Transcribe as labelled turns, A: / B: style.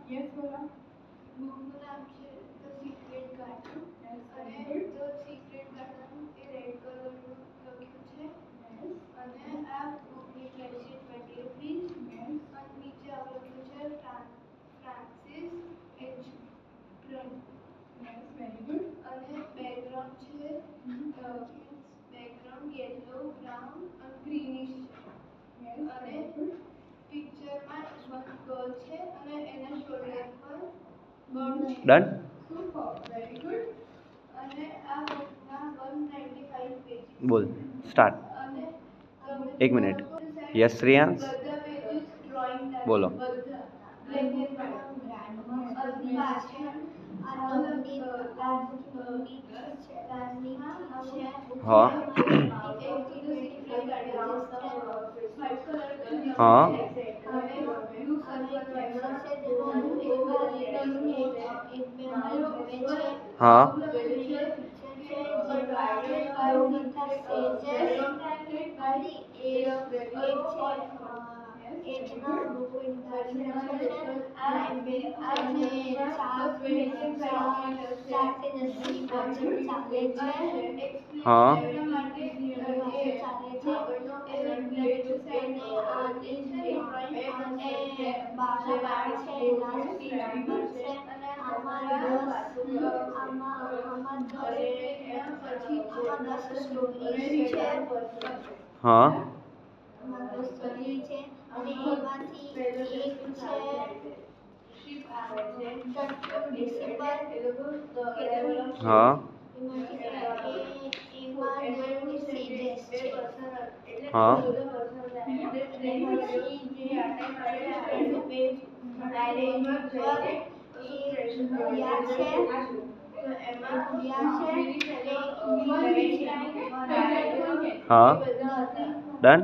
A: Yes, Lola. Bookનું નામ છે the secret garden અને the secret garden A red કલરનું લખ્યું છે અને આ બુકની પ્રેસેન્ટ 20 રૂપીસ અને નીચે આ લખ્યું છે Francis H Grant. Yes, very good. અને બેકગ્રાઉન્ડ છે બેકગ્રાઉન્ડ યેલો બ્રાઉન અને ગ્રીનિશ છે. યસ, અને પિક્ચરમાં વન ગર્લ છે અને એના શોલ્ડર પર બર્ડ છે.
B: ડન.
A: Super, very good. અને આ બુકના 195 પેજ.
B: બોલ સ્ટાર્ટ.
A: અને
B: એક મિનિટ. યસ શ્રેયાંશ,
A: બધા પેજીસ ડ્રોઈંગ
B: બોલો.
A: બધા બ્લેક એન્ડ વ્હાઈટ અલગ પાછળ
B: હા હા હા હા હા હા હા હા ડન.